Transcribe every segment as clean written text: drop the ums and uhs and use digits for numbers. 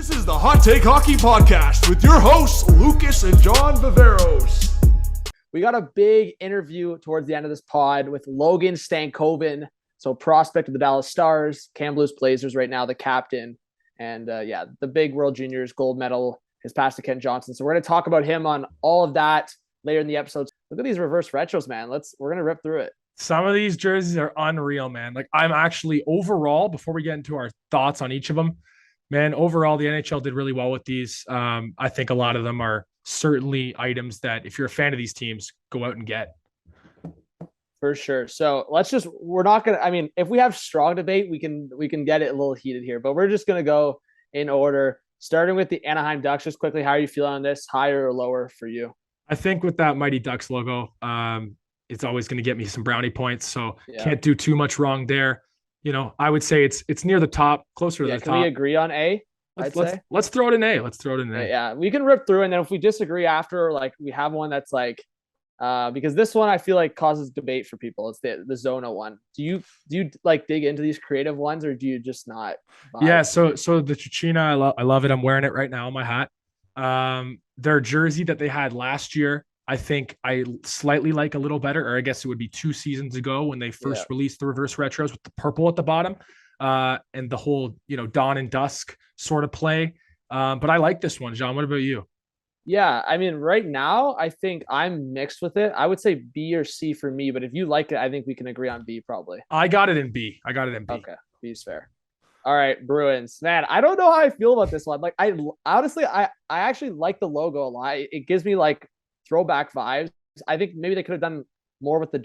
This is the Hot Take Hockey Podcast with your hosts, Lucas and John Viveiros. We got a big interview towards the end of this pod with Logan Stankoven, so prospect of the Dallas Stars, Kamloops Blazers right now, the captain. And the big World Juniors gold medal is passed to Kent Johnson. So we're going to talk about him on all of that later in the episode. Look at these reverse retros, man. We're going to rip through it. Some of these jerseys are unreal, man. Like, I'm actually overall, before we get into our thoughts on each of them, man, overall, the NHL did really well with these. I think a lot of them are certainly items that if you're a fan of these teams, go out and get. For sure. So we're not going to, I mean, if we have strong debate, we can get it a little heated here, but we're just going to go in order, starting with the Anaheim Ducks. Just quickly, how are you feeling on this? Higher or lower for you? I think with that Mighty Ducks logo, it's always going to get me some brownie points. So can't do too much wrong there. You know, I would say it's near the top, closer to the top. Can we agree on A? Let's throw it in A. Let's throw it in A. Yeah, we can rip through, and then if we disagree after, like, we have one that's like, because this one I feel like causes debate for people. It's the Zona one. Do you like dig into these creative ones, or do you just not vibe? Yeah, so the Chachina, I love it. I'm wearing it right now on my hat. Their jersey that they had last year, I think I slightly like a little better, or I guess it would be 2 seasons ago when they first released the reverse retros with the purple at the bottom, and the whole, dawn and dusk sort of play. But I like this one, John. What about you? Yeah, I mean, right now, I think I'm mixed with it. I would say B or C for me, but if you like it, I think we can agree on B probably. I got it in B. Okay, B is fair. All right, Bruins. Man, I don't know how I feel about this one. Like, I honestly, I actually like the logo a lot. It gives me like throwback vibes. I think maybe they could have done more with the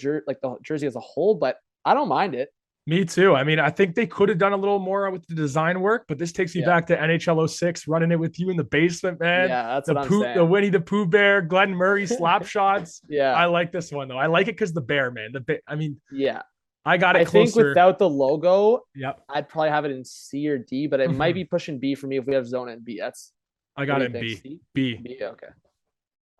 jersey as a whole, but I don't mind it. Me too. I mean, I think they could have done a little more with the design work, but this takes me back to NHL 06, running it with you in the basement, man. Yeah, that's what I'm saying. The Winnie the Pooh Bear, Glenn Murray slap shots. Yeah. I like this one, though. I like it because the bear, man. Yeah. I got it closer. I think without the logo, yep, I'd probably have it in C or D, but it might be pushing B for me if we have Zona and B. I got it in B. C? B. B, okay.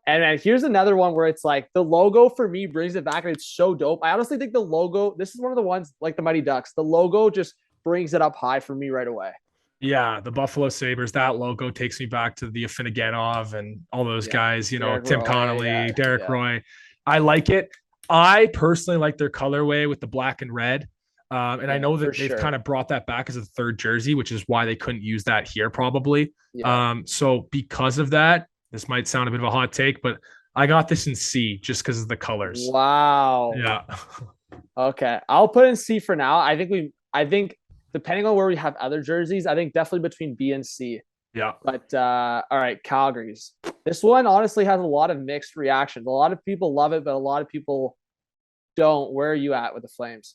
And then here's another one where it's like the logo for me brings it back, and it's so dope. I honestly think the logo, this is one of the ones like the Mighty Ducks. The logo just brings it up high for me right away. Yeah, the Buffalo Sabres, that logo takes me back to the Afinogenov and all those guys, Derek Tim Roy, Connolly, Derek Roy. I like it. I personally like their colorway with the black and red. And I know that they've kind of brought that back as a third jersey, which is why they couldn't use that here probably. Yeah. So because of that, this might sound a bit of a hot take, but I got this in C just because of the colors. Wow. Yeah. Okay. I'll put in C for now. I think depending on where we have other jerseys, I think definitely between B and C. Yeah. But all right, Calgary's. This one honestly has a lot of mixed reactions. A lot of people love it, but a lot of people don't. Where are you at with the Flames?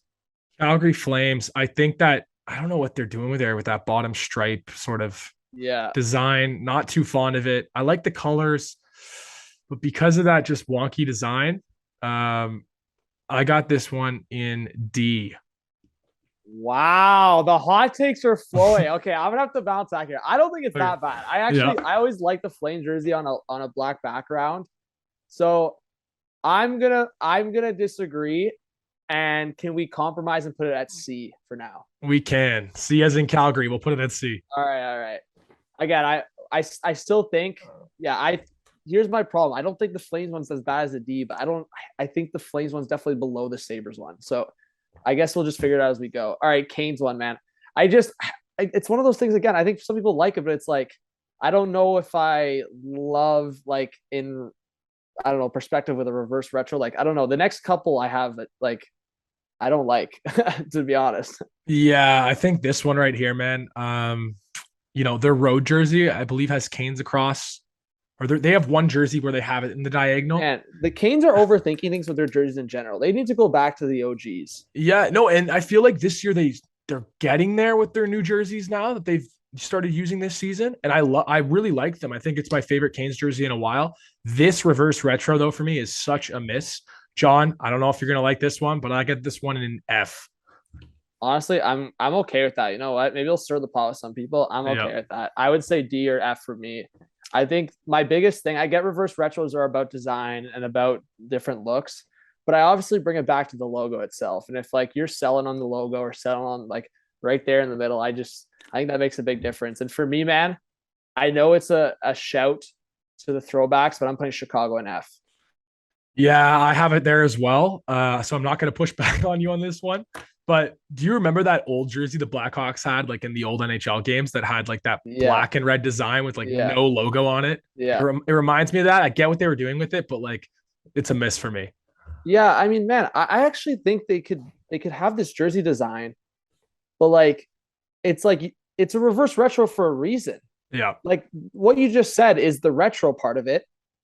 Calgary Flames. I think that I don't know what they're doing with that bottom stripe sort of design. Not too fond of it. I like the colors, but because of that just wonky design, I got this one in D. Wow, the hot takes are flowing. Okay, I'm gonna have to bounce back here. I don't think it's that bad. I always like the Flame jersey on a black background. So I'm gonna disagree. And can we compromise and put it at C for now? We can. C as in Calgary. We'll put it at C. All right. Again, I still think, here's my problem. I don't think the Flames one's as bad as the D, but I think the Flames one's definitely below the Sabres one. So I guess we'll just figure it out as we go. All right, Canes one, man. It's one of those things, again, I think some people like it, but it's like, I don't know if I love, like, in, I don't know, perspective with a reverse retro. Like, I don't know. The next couple I have that, like, I don't like, to be honest. Yeah, I think this one right here, man. Their road jersey, I believe, has Canes across, or they have one jersey where they have it in the diagonal. Man, the Canes are overthinking things with their jerseys in general. They need to go back to the OGs. Yeah, no, and I feel like this year they're getting there with their new jerseys now that they've started using this season, and I really like them. I think it's my favorite Canes jersey in a while. This reverse retro, though, for me is such a miss. John, I don't know if you're gonna like this one, but I get this one in an F. Honestly, I'm okay with that. You know what? Maybe it'll stir the pot with some people. I'm okay with that. I would say D or F for me. I think my biggest thing, I get reverse retros are about design and about different looks, but I obviously bring it back to the logo itself. And if like you're selling on the logo or selling on like right there in the middle, I think that makes a big difference. And for me, man, I know it's a shout to the throwbacks, but I'm putting Chicago in F. Yeah, I have it there as well. So I'm not going to push back on you on this one. But do you remember that old jersey the Blackhawks had, like in the old NHL games, that had like that Yeah. black and red design with like Yeah. no logo on it? Yeah. It reminds me of that. I get what they were doing with it, but like it's a miss for me. Yeah. I mean, man, I actually think they could have this jersey design, but like it's a reverse retro for a reason. Yeah. Like what you just said is the retro part of it.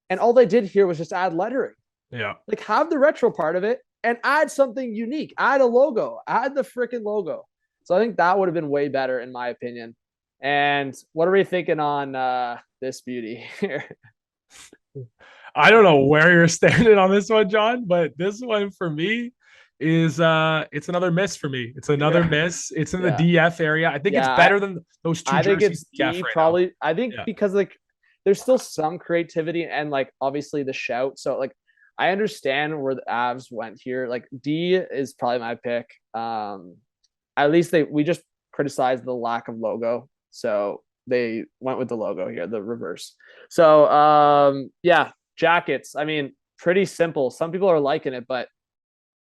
And all they did here was just add lettering. Yeah. Like have the retro part of it and add something unique. Add a logo. Add the freaking logo. So I think that would have been way better in my opinion. And what are we thinking on this beauty here? I don't know where you're standing on this one, John, but this one for me is it's another miss for me. It's another miss. It's in the DF area. I think it's better than those two. I think jerseys it's D right probably. now. I think because like there's still some creativity and like obviously the shout. So like I understand where the Avs went here. Like D is probably my pick. At least we just criticized the lack of logo. So they went with the logo here, the reverse. So yeah, jackets. I mean, pretty simple. Some people are liking it, but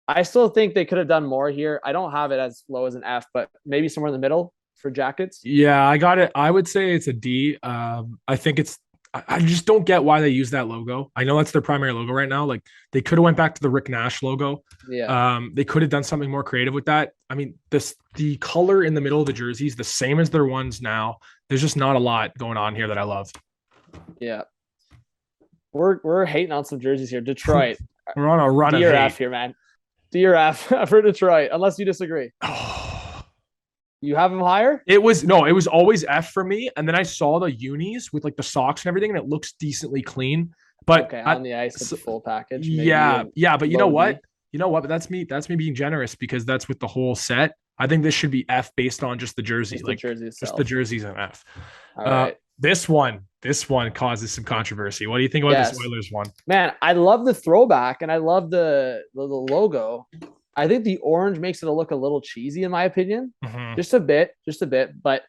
I still think they could have done more here. I don't have it as low as an F, but maybe somewhere in the middle for jackets. Yeah, I got it. I would say it's a D. I think I just don't get why they use that logo. I know that's their primary logo right now. Like they could have went back to the Rick Nash logo. Yeah. They could have done something more creative with that. I mean, the color in the middle of the jerseys, the same as their ones now. There's just not a lot going on here that I love. Yeah. We're hating on some jerseys here. Detroit. We're on a run D of or hate. F here, man. D or F for Detroit, unless you disagree. You have them higher? It was always F for me. And then I saw the unis with like the socks and everything, and it looks decently clean. But okay, on the ice, it's a full package. Yeah. But you know what? But that's me being generous because that's with the whole set. I think this should be F based on just the jersey. Just like the jersey itself. Just the jerseys and F. All right. This one causes some controversy. What do you think about this Oilers one? Man, I love the throwback and I love the logo. I think the orange makes it look a little cheesy in my opinion. Mm-hmm. Just a bit, but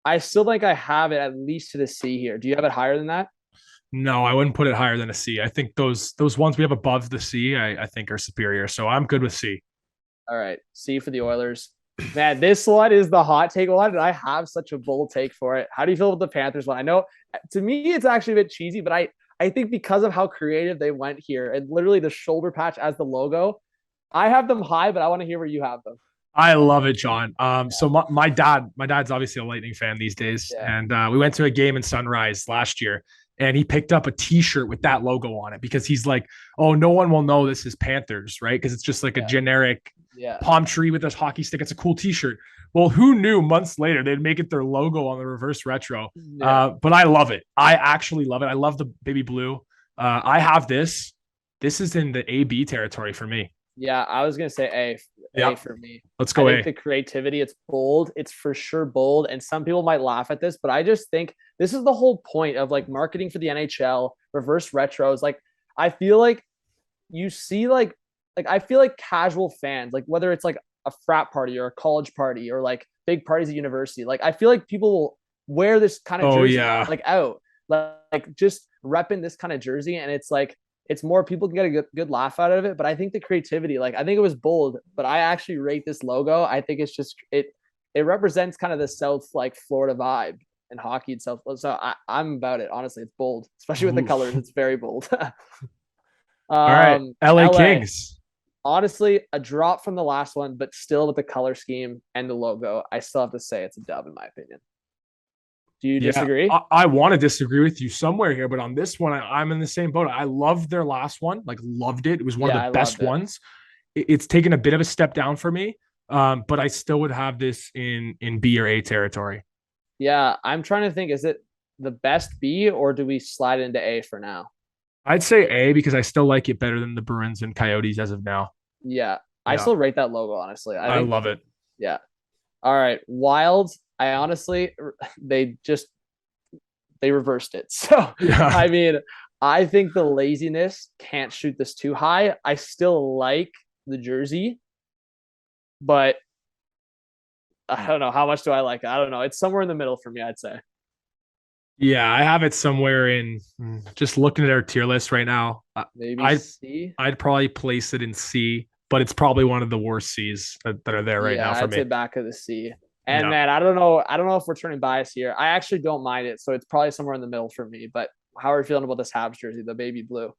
I still think I have it at least to the C here. Do you have it higher than that? No, I wouldn't put it higher than a C. I think those ones we have above the C, I think are superior. So I'm good with C. All right. C for the Oilers. Man, this one is the hot take one, and I have such a bold take for it. How do you feel with the Panthers one? I know to me it's actually a bit cheesy, but I think because of how creative they went here and literally the shoulder patch as the logo, I have them high, but I want to hear where you have them. I love it, John. So my dad's obviously a Lightning fan these days, and we went to a game in Sunrise last year, and he picked up a T-shirt with that logo on it because he's like, oh, no one will know this is Panthers, right? Because it's just like a generic palm tree with this hockey stick. It's a cool T-shirt. Well, who knew months later they'd make it their logo on the reverse retro? But I love it. I actually love it. I love the baby blue. I have this. This is in the AB territory for me. Yeah, I was gonna say A for me. Let's go. I think the creativity, it's bold. It's for sure bold, and some people might laugh at this, but I just think this is the whole point of like marketing for the NHL, reverse retros. Like, I feel like you see like I feel like casual fans, like whether it's like a frat party or a college party or like big parties at university, like I feel like people will wear this kind of jersey like out, like just repping this kind of jersey, and it's like. It's more people can get a good laugh out of it, but I think the creativity, like I think it was bold, but I actually rate this logo. I think it's just it represents kind of the South like Florida vibe and hockey itself. So I'm about it. Honestly, it's bold, especially with the colors. It's very bold. All right, LA Kings. Honestly, a drop from the last one, but still with the color scheme and the logo, I still have to say it's a dub in my opinion. Do you disagree? I want to disagree with you somewhere here, but on this one, I'm in the same boat. I loved their last one, like loved it. It was one of the best ones. It's taken a bit of a step down for me, but I still would have this in B or A territory. Yeah, I'm trying to think. Is it the best B or do we slide into A for now? I'd say A because I still like it better than the Bruins and Coyotes as of now. Yeah, I still rate that logo, honestly. I love it. Yeah. All right, Wild. I honestly, they reversed it. So, I mean, I think the laziness can't shoot this too high. I still like the jersey, but I don't know. How much do I like it? I don't know. It's somewhere in the middle for me, I'd say. Yeah, I have it somewhere in just looking at our tier list right now. Maybe I C. I'd probably place it in C, but it's probably one of the worst C's that are there right Yeah, now for I'd say me. back of the C. And Yeah. man, I don't know. I don't know if we're turning bias here. I actually don't mind it, so it's probably somewhere in the middle for me. But how are you feeling about this Habs jersey, the baby blue?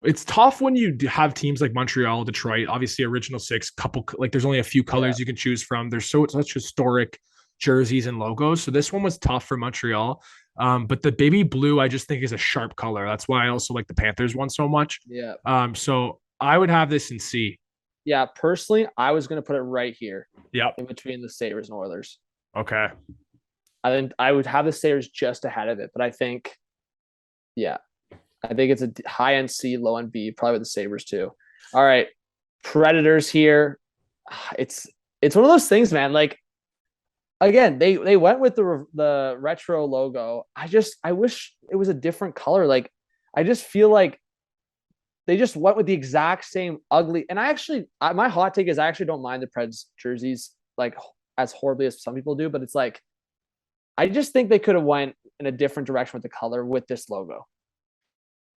It's tough when you have teams like Montreal, Detroit, obviously original six, couple like there's only a few colors Yeah. you can choose from. There's such historic jerseys and logos. So this one was tough for Montreal. But the baby blue, I just think is a sharp color. That's why I also like the Panthers one so much. Yeah. So I would have this in C. Yeah. Personally, I was gonna put it right here Yep. in between the Sabres and Oilers. Okay. I think I would have the Sabres just ahead of it, but I think, yeah, I think it's a high end C, low end B, probably with the Sabres too. All right, Predators here. It's one of those things, man. Like again, they went with the retro logo. I wish it was a different color. Like I just feel like they just went with the exact same ugly. And my hot take is I actually don't mind the Preds jerseys like as horribly as some people do, but it's like I just think they could have went in a different direction with the color with this logo.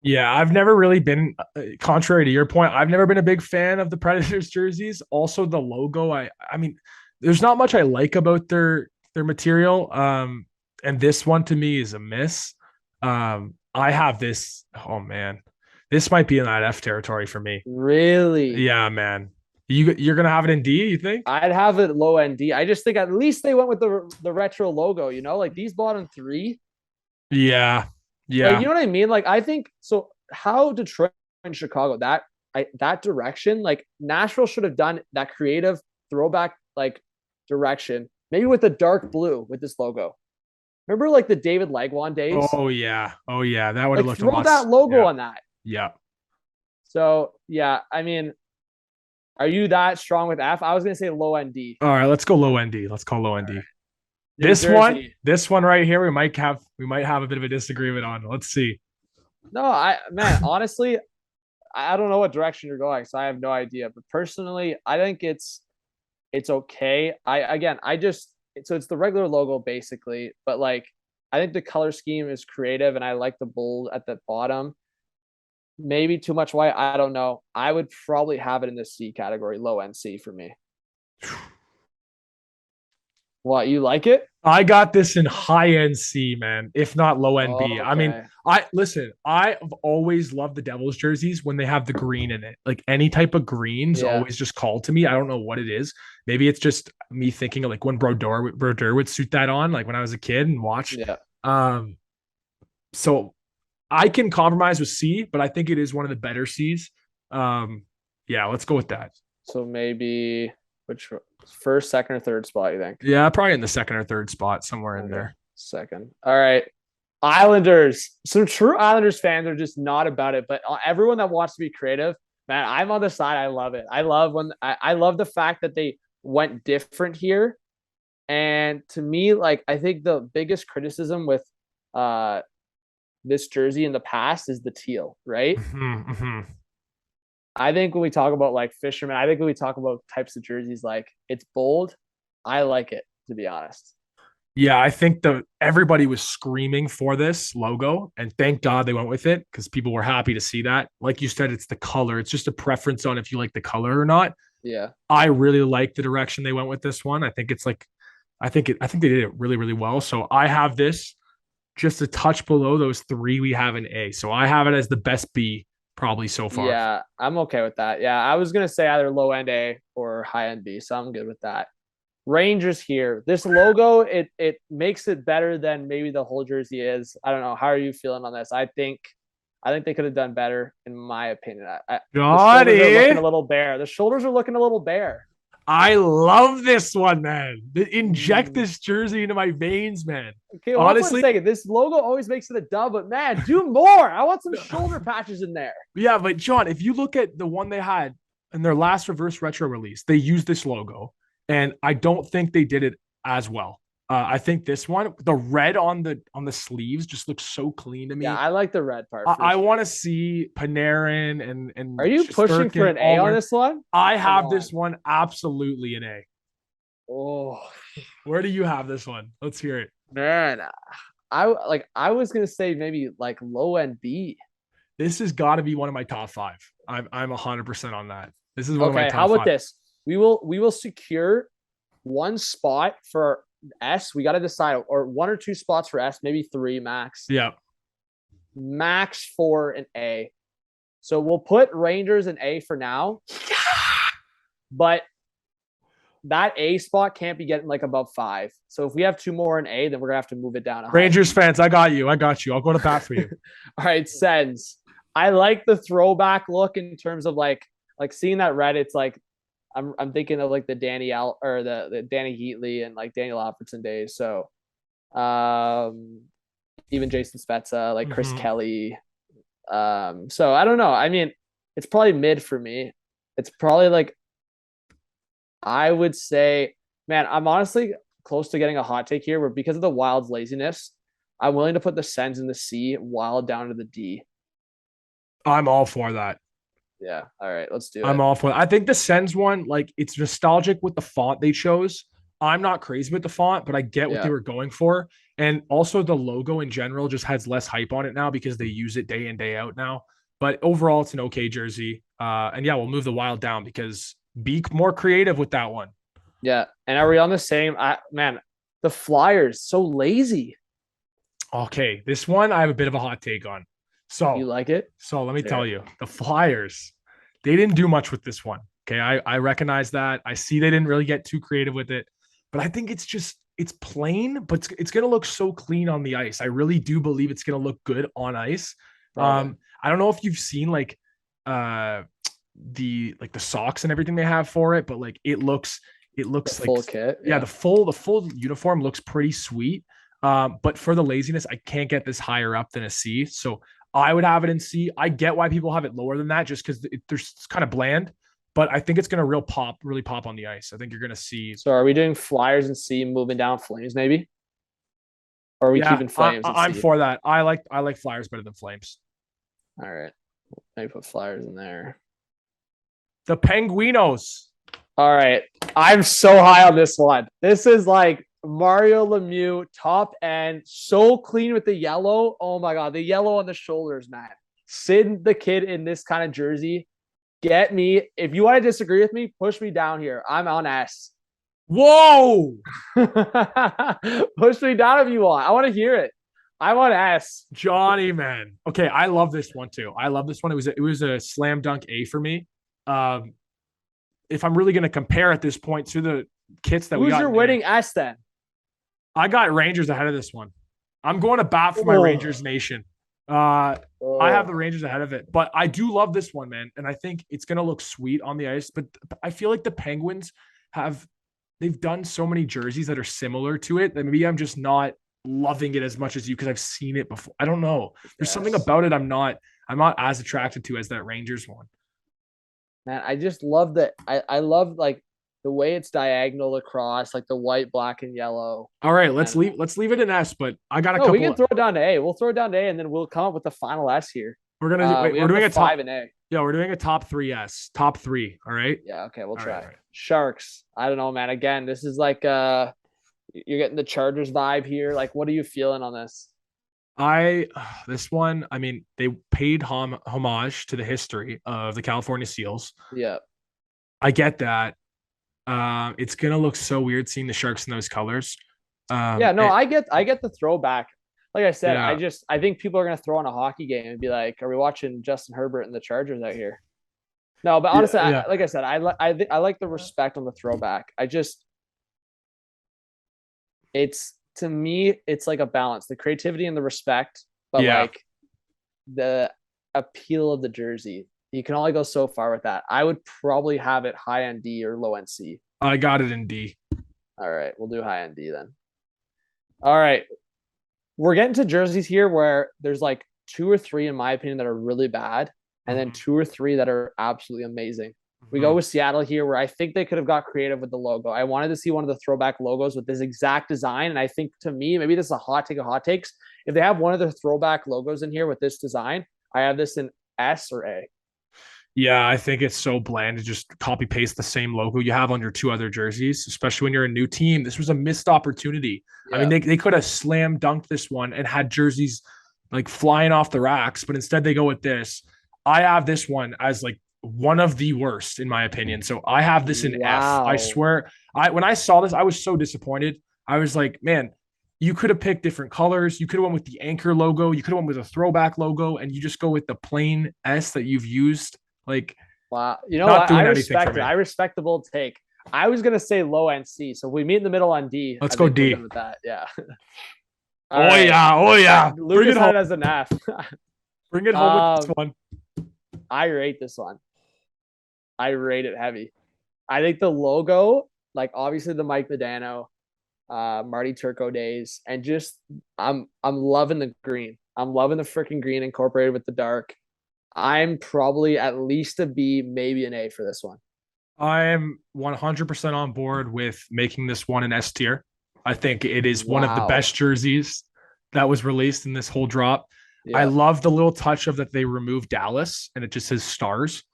Yeah, I've never really been, contrary to your point, I've never been a big fan of the Predators jerseys. Also, the logo, I mean, there's not much I like about their material. And this one to me is a miss. I have this. Oh man, this might be in that F territory for me. Really? Yeah, man. You're gonna have it in D, you think? I'd have it low end D. I just think at least they went with the retro logo, like these bottom three. Yeah. Yeah. Like, you know what I mean? Like I think so how Detroit and Chicago, that direction, like Nashville should have done that creative throwback like direction, maybe with the dark blue with this logo. Remember like the David Legwand days? Oh yeah. Oh yeah. That would have Like looked throw that logo yeah. on that. Yeah. So yeah, I mean, are you that strong with F? I was gonna say low end D. All right, let's go low ND. Let's call low ND. Right. This one right here, we might have a bit of a disagreement on. Let's see. No, honestly, I don't know what direction you're going, so I have no idea. But personally, I think it's okay. It's the regular logo basically, but like I think the color scheme is creative, and I like the bold at the bottom. Maybe too much white. I don't know. I would probably have it in the C category, low end C for me. What, you like it? I got this in high end C, man, if not low end B. Okay. I mean, I've always loved the Devils jerseys when they have the green in it. Like any type of green's always just called to me. I don't know what it is. Maybe it's just me thinking of like when Brodeur would suit that on, like when I was a kid and watched. Yeah. So I can compromise with C, but I think it is one of the better C's. Yeah, let's go with that. So maybe which first, second, or third spot you think? Yeah, probably in the second or third spot, somewhere in there. Second. All right. Islanders. Some true Islanders fans are just not about it, but everyone that wants to be creative, man, I'm on the side. I love it. I love the fact that they went different here. And to me, like I think the biggest criticism with this jersey in the past is the teal, right? Mm-hmm, mm-hmm. I think when we talk about like fishermen, I think when we talk about types of jerseys, like it's bold. I like it, to be honest. Yeah, I think everybody was screaming for this logo, and thank God they went with it because people were happy to see that. Like you said, it's the color. It's just a preference on if you like the color or not. Yeah. I really like the direction they went with this one. I think it's like, I think they did it really, really well. So I have this just a touch below those three we have in A. So I have it as the best B probably so far. Yeah, I'm okay with that. Yeah, I was gonna say either low end A or high end B, so I'm good with that. Rangers here. This logo, it makes it better than maybe the whole jersey is. I don't know. How are you feeling on this? I think they could have done better, in my opinion. The shoulders are looking a little bare. The shoulders are looking a little bare. I love this one, man. Inject this jersey into my veins, man. Okay, well, honestly, this logo always makes it a dub, but man, do more. I want some shoulder patches in there. Yeah, but John, if you look at the one they had in their last reverse retro release, they used this logo, and I don't think they did it as well. I think this one, the red on the sleeves, just looks so clean to me. Yeah, I like the red part. I want to see Panarin and. Are you pushing for an A on this one? I have this one absolutely an A. Oh, where do you have this one? Let's hear it. Man, I was gonna say maybe like low end B. This has got to be one of my top five. I'm 100% on that. This is one of my Okay, top how about five. this? We will secure one spot for S. We got to decide, or one or two spots for S, maybe three max. Yeah. Max for an A. So we'll put Rangers in A for now. But that A spot can't be getting like above 5. So if we have two more in A, then we're gonna have to move it down. Rangers fans, I got you. I'll go to bat for you. All right, Sens. I like the throwback look in terms of like seeing that red. It's like I'm thinking of like the Danny or the Danny Heatley and like Daniel Alfredson days. So even Jason Spezza, like Chris Kelly. So I don't know. I mean, it's probably mid for me. It's probably like, I would say, man, I'm honestly close to getting a hot take here where because of the Wild's laziness, I'm willing to put the Sens in the C, Wild down to the D. I'm all for that. Yeah. All right. Let's do it. I'm all for that. I think the Sens one, like, it's nostalgic with the font they chose. I'm not crazy with the font, but I get what they were going for. And also the logo in general just has less hype on it now because they use it day in, day out now. But overall, it's an okay jersey. And yeah, we'll move the Wild down because be more creative with that one. Yeah. And are we on the same? Man, the Flyers, so lazy. Okay. This one, I have a bit of a hot take on. So you like it? So let me tell you, the Flyers, they didn't do much with this one. Okay. I recognize that. I see they didn't really get too creative with it, but I think it's plain, but it's going to look so clean on the ice. I really do believe it's going to look good on ice. I don't know if you've seen like the socks and everything they have for it, but like it looks the like full kit. Yeah. The full uniform looks pretty sweet. But for the laziness, I can't get this higher up than a C. So I would have it in C. I get why people have it lower than that just because it's kind of bland, but I think it's going to really pop on the ice. I think you're going to see. So are we doing Flyers and C, moving down Flames maybe? Or are we keeping Flames? I'm for that. I like Flyers better than Flames. All right. Maybe put Flyers in there. The Penguinos. All right. I'm so high on this one. This is like Mario Lemieux, top end, so clean with the yellow. Oh my God, the yellow on the shoulders, man. Sid the kid in this kind of jersey. Get me. If you want to disagree with me, push me down here. I'm on S. Whoa. Push me down if you want. I want to hear it. I want S. Johnny, man. Okay, I love this one too. I love this one. It was a slam dunk A for me. If I'm really going to compare at this point to the kits that we got. Who's your winning S then? I got Rangers ahead of this one. I'm going to bat for my Rangers Nation. I have the Rangers ahead of it, but I do love this one, man. And I think it's going to look sweet on the ice, but I feel like the Penguins they've done so many jerseys that are similar to it that maybe I'm just not loving it as much as you because I've seen it before. I don't know. There's something about it I'm not as attracted to as that Rangers one. Man, I just love that. I love like the way it's diagonal across, like the white, black, and yellow. All right, let's leave it in S, but I got a couple. We can throw it down to A. We'll throw it down to A, and then we'll come up with the final S here. We're doing a top 5 and A. Yeah, we're doing a top 3 S. Top 3. All right. Yeah. Okay. We'll try. Right. Sharks. I don't know, man. Again, this is like you're getting the Chargers vibe here. Like, what are you feeling on this? This one, I mean, they paid homage to the history of the California Seals. Yeah. I get that. It's gonna look so weird seeing the Sharks in those colors. I get the throwback. Like I said, I think people are gonna throw on a hockey game and be like, "Are we watching Justin Herbert and the Chargers out here?" No, but honestly, like I said, I like the respect on the throwback. To me, it's like a balance, the creativity and the respect, but like the appeal of the jersey. You can only go so far with that. I would probably have it high end D or low end C. I got it in D. All right, we'll do high end D then. All right. We're getting to jerseys here where there's like 2 or 3, in my opinion, that are really bad, and then 2 or 3 that are absolutely amazing. We go with Seattle here, where I think they could have got creative with the logo. I wanted to see one of the throwback logos with this exact design, and I think, to me, maybe this is a hot take of hot takes. If they have one of the throwback logos in here with this design, I have this in S or A. Yeah, I think it's so bland to just copy paste the same logo you have on your two other jerseys, especially when you're a new team. This was a missed opportunity. I mean, Yeah. they could have slam dunked this one and had jerseys like flying off the racks, but instead they go with this. I have this one as like one of the worst in my opinion. So I have this in F. I Wow. swear, I when I saw this, I was so disappointed. I was like, man, you could have picked different colors. You could have went with the anchor logo. You could have went with a throwback logo, and you just go with the plain S that you've used. Like, Wow. You know not what? I doing anything for respect it. me. I respect the bold take. I was gonna say low end C. So if we meet in the middle on D. Let's I go think we're D. good with that. Yeah. Oh All right. yeah, oh yeah. Bring Lucas it had home. it as an F. Bring it home with this one. I rate this one. I rate it heavy. I think the logo, like obviously the Mike Modano, Marty Turco days, and just I'm loving the green. I'm loving the freaking green incorporated with the dark. I'm probably at least a B, maybe an A for this one. I am 100% on board with making this one an S tier. I think it is one of the Wow. best jerseys that was released in this whole drop. I Yeah. love the little touch of that they removed Dallas and it just says stars.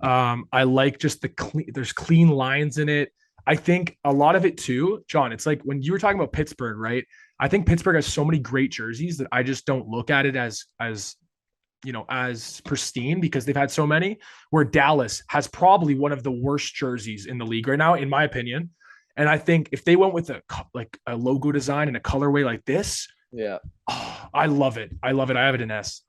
I like just the clean, there's clean lines in it. I think a lot of it too, John, it's like when you were talking about Pittsburgh, right? I think Pittsburgh has so many great jerseys that I just don't look at it as as pristine because they've had so many, where Dallas has probably one of the worst jerseys in the league right now, in my opinion. And I think if they went with a logo design and a colorway like this, Yeah. I love it. I love it. I have it in S.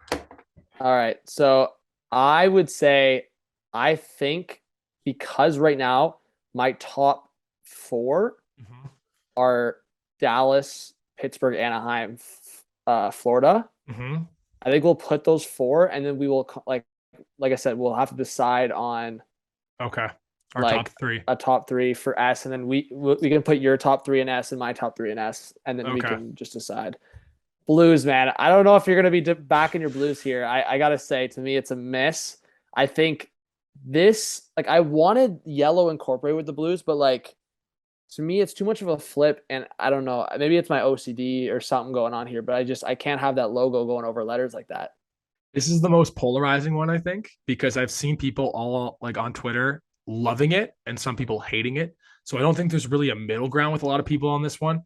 All right. So I would say I think because right now my top four are Dallas, Pittsburgh, Anaheim, Florida. Mm-hmm. I think we'll put those four, and then we will like I said, we'll have to decide on Okay. Our like top three. a top three for S, and then we can put your top three in S and my top three in S, and then we Okay. can just decide. Blues, man. I don't know if you're gonna be back in your Blues here. I gotta say, to me, it's a miss. I think this, like, I wanted yellow incorporated with the Blues, but like to me, it's too much of a flip, and I don't know. Maybe it's my OCD or something going on here, but I can't have that logo going over letters like that. This is the most polarizing one, I think, because I've seen people all like on Twitter loving it and some people hating it. So I don't think there's really a middle ground with a lot of people on this one.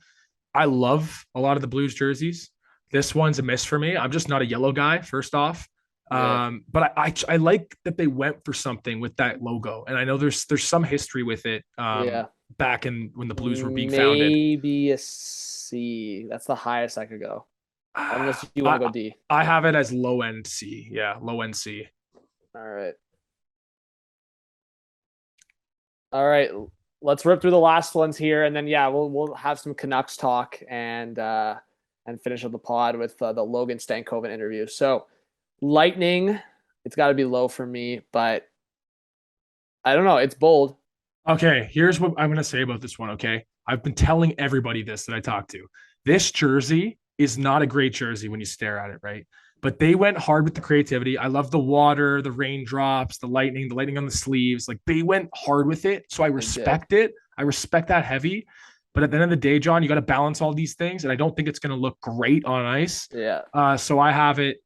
I love a lot of the Blues jerseys. This one's a miss for me. I'm just not a yellow guy, first off. Yeah. But I like that they went for something with that logo, and I know there's some history with it. Yeah. Back in when the Blues were being founded. Maybe a C. That's the highest I could go. Unless you want to go D. I have it as low end C. Yeah, low end C. All right. All right. Let's rip through the last ones here, and then we'll have some Canucks talk and finish up the pod with the Logan Stankoven interview. So, Lightning, it's got to be low for me, but I don't know. It's bold. Okay, here's what I'm going to say about this one, okay? I've been telling everybody this that I talked to. This jersey is not a great jersey when you stare at it, right? But they went hard with the creativity. I love the water, the raindrops, the lightning on the sleeves. Like they went hard with it. So I respect it. I respect that heavy. But at the end of the day, John, you got to balance all these things. And I don't think it's going to look great on ice. Yeah. So I have it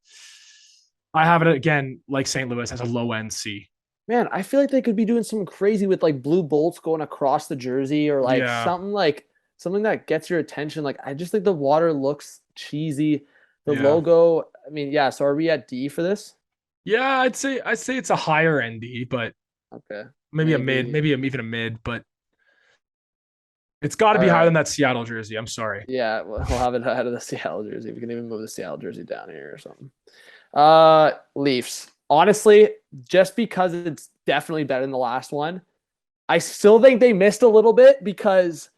again, like St. Louis, as a low end C. Man, I feel like they could be doing something crazy with like blue bolts going across the jersey or like something that gets your attention. Like I just think the water looks cheesy. The logo, I mean, yeah. So are we at D for this? Yeah, I'd say it's a higher end D, but okay, maybe a mid, maybe even a mid, but it's got to be higher than that Seattle jersey. I'm sorry. Yeah, we'll have it ahead of the Seattle jersey. We can even move the Seattle jersey down here or something. Leafs. Honestly, just because it's definitely better than the last one, I still think they missed a little bit because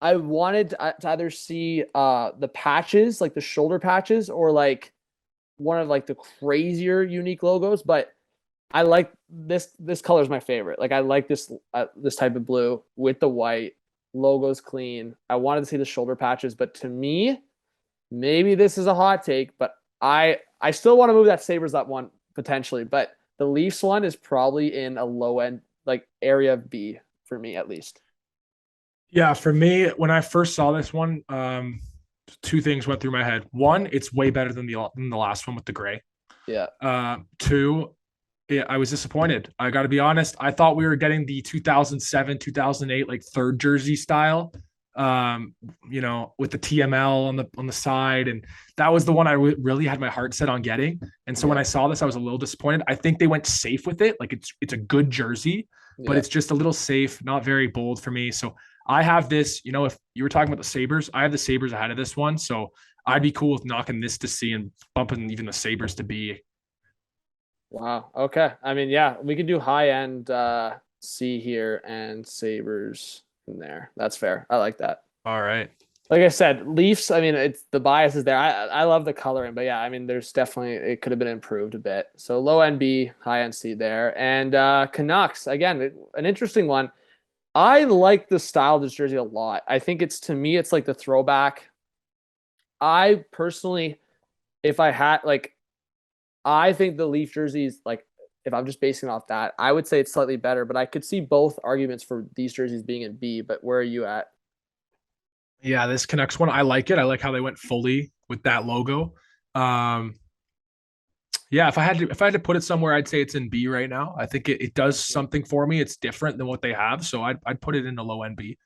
I wanted to either see the patches, like the shoulder patches, or like one of like the crazier unique logos. But I like this color is my favorite. Like I like this type of blue with the white. Logo's clean. I wanted to see the shoulder patches, but to me, maybe this is a hot take, but I still want to move that Sabres up one potentially, but the Leafs one is probably in a low end, like area B for me at least. Yeah, for me, when I first saw this one, two things went through my head. One, it's way better than the last one with the gray. Yeah. Two, Yeah, I was disappointed. I got to be honest. I thought we were getting the 2007, 2008 like third jersey style, um, with the TML on the side, and that was the one I really had my heart set on getting. And so when I saw this, I was a little disappointed. I think they went safe with it. Like it's a good jersey, but it's just a little safe, not very bold for me. So I have this. If you were talking about the Sabres, I have the Sabres ahead of this one. So I'd be cool with knocking this to C and bumping even the Sabres to B. Wow. Okay. I mean, yeah, we can do high end C here and Sabres in there. That's fair. I like that. All right. Like I said, Leafs, I mean, it's the bias is there. I love the coloring, but yeah, I mean, there's definitely, it could have been improved a bit. So low end B, high end C there. And Canucks, again, an interesting one. I like the style of this jersey a lot. I think to me, it's like the throwback. I personally, if I had I think the Leaf jerseys, like if I'm just basing it off that, I would say it's slightly better, but I could see both arguments for these jerseys being in B, but where are you at? Yeah, this Canucks one, I like it. I like how they went fully with that logo. Yeah, if I had to put it somewhere, I'd say it's in B right now. I think it does something for me. It's different than what they have, so I'd put it in a low end B.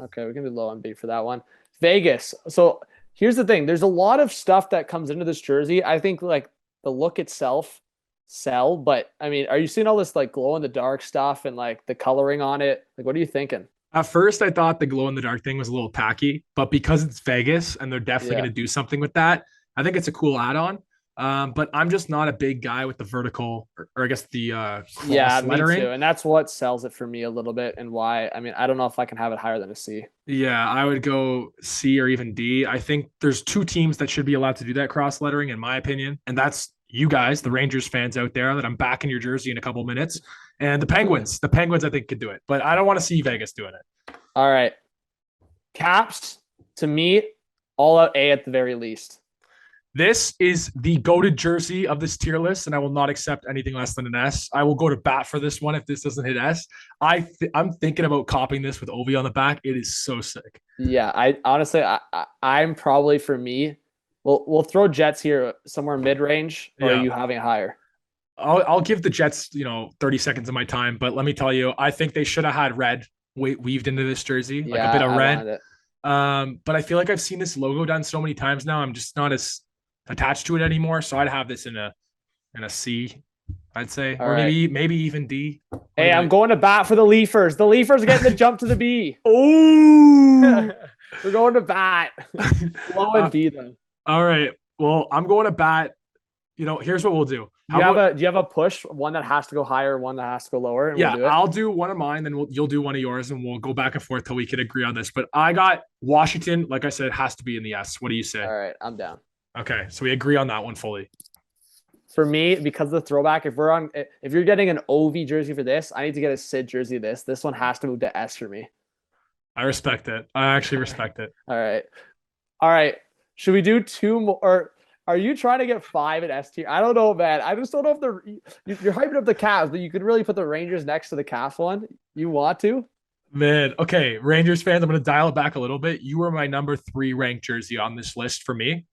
Okay, we can do low end B for that one. Vegas. So here's the thing. There's a lot of stuff that comes into this jersey. I think like the look itself sell, but I mean, are you seeing all this like glow in the dark stuff and like the coloring on it? Like, what are you thinking? At first, I thought the glow in the dark thing was a little tacky, but because it's Vegas and they're definitely going to do something with that, I think it's a cool add-on. But I'm just not a big guy with the vertical, or I guess the cross lettering. Me too. And that's what sells it for me a little bit, and why. I mean, I don't know if I can have it higher than a C. Yeah, I would go C or even D. I think there's two teams that should be allowed to do that cross lettering, in my opinion, and that's you guys, the Rangers fans out there, that I'm back in your jersey in a couple minutes, and the Penguins. The Penguins, I think, could do it, but I don't want to see Vegas doing it. All right, Caps, to me, all out A at the very least. This is the goated jersey of this tier list, and I will not accept anything less than an S. I will go to bat for this one if this doesn't hit S. I'm thinking about copying this with Ovi on the back. It is so sick. Yeah, I honestly, I'm probably, for me, we'll throw Jets here somewhere mid range, or are you having it higher? I'll give the Jets 30 seconds of my time, but let me tell you, I think they should have had red weaved into this jersey, like a bit of red. But I feel like I've seen this logo done so many times now. I'm just not as attached to it anymore, so I'd have this in a C, I'd say. All or maybe even D. Hey, I'm going to bat for the Leafers. The Leafers are getting the jump to the B. Oh, we're going to bat. Low and B though. All right. Well, I'm going to bat. Here's what we'll do. Do you have a push, one that has to go higher, one that has to go lower? Yeah, I'll do one of mine, then you'll do one of yours, and we'll go back and forth till we can agree on this. But I got Washington, like I said, it has to be in the S. What do you say? All right, I'm down. Okay, so we agree on that one fully. For me, because of the throwback, if you're getting an OV jersey for this, I need to get a Sid jersey. This one has to move to S for me. I respect it. I actually respect it. All right. Should we do two more? Or are you trying to get 5 at S tier? I don't know, man. I just don't know if you're hyping up the Cavs, but you could really put the Rangers next to the Cavs one. You want to? Man, okay, Rangers fans, I'm going to dial it back a little bit. You were my number 3 ranked jersey on this list for me.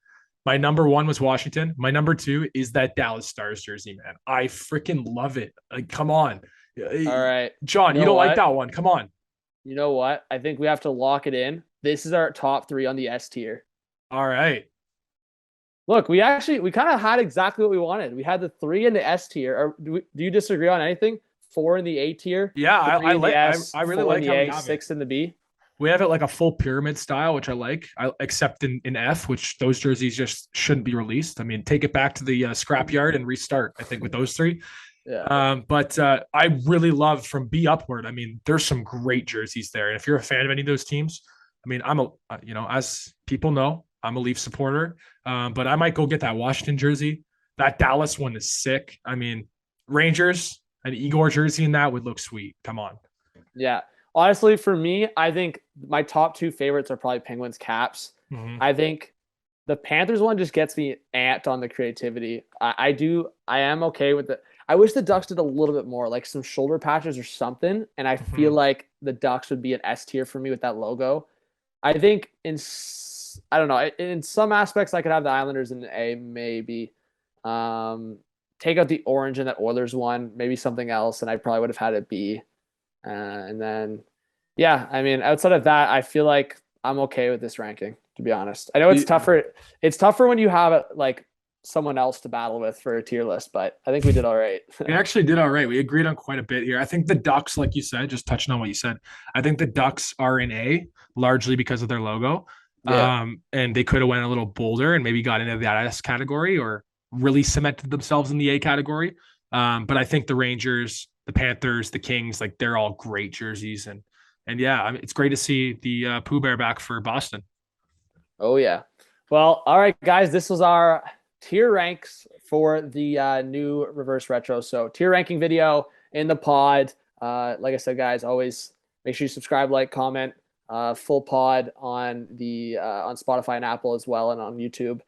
My number 1 was Washington. My number 2 is that Dallas Stars jersey, man. I freaking love it. Like, come on. All right. John, you don't like that one. Come on. You know what? I think we have to lock it in. This is our top 3 on the S tier. All right. Look, we kind of had exactly what we wanted. We had the 3 in the S tier. Do you disagree on anything? 4 in the A tier? Yeah, I really like how we have 6 in the B. We have it like a full pyramid style, which I like. Except in F, which those jerseys just shouldn't be released. I mean, take it back to the scrapyard and restart. I think with those 3. Yeah. But I really love from B upward. I mean, there's some great jerseys there. And if you're a fan of any of those teams, I mean, I'm as people know, I'm a Leaf supporter. But I might go get that Washington jersey. That Dallas one is sick. I mean, Rangers, an Igor jersey in that would look sweet. Come on. Yeah. Honestly, for me, I think my top 2 favorites are probably Penguins, Caps. Mm-hmm. I think the Panthers one just gets me amped on the creativity. I am okay with it. I wish the Ducks did a little bit more, like some shoulder patches or something. And I feel like the Ducks would be an S tier for me with that logo. I think I don't know. In some aspects, I could have the Islanders in A, maybe. take out the orange in that Oilers one, maybe something else, and I probably would have had it B. And then, yeah, I mean, outside of that, I feel like I'm okay with this ranking, to be honest. I know it's tougher. It's tougher when you have like someone else to battle with for a tier list, but I think we did all right. We actually did all right. We agreed on quite a bit here. I think the Ducks, like you said, just touching on what you said, I think the Ducks are in A largely because of their logo. Yeah. And they could have went a little bolder and maybe got into that S category or really cemented themselves in the A category. But I think the Rangers, the Panthers, the Kings, like they're all great jerseys. And yeah, I mean, it's great to see the Pooh Bear back for Boston. Oh, yeah. Well, all right, guys, this was our tier ranks for the new reverse retro. So tier ranking video in the pod. Like I said, guys, always make sure you subscribe, like, comment, full pod on the on Spotify and Apple as well, and on YouTube.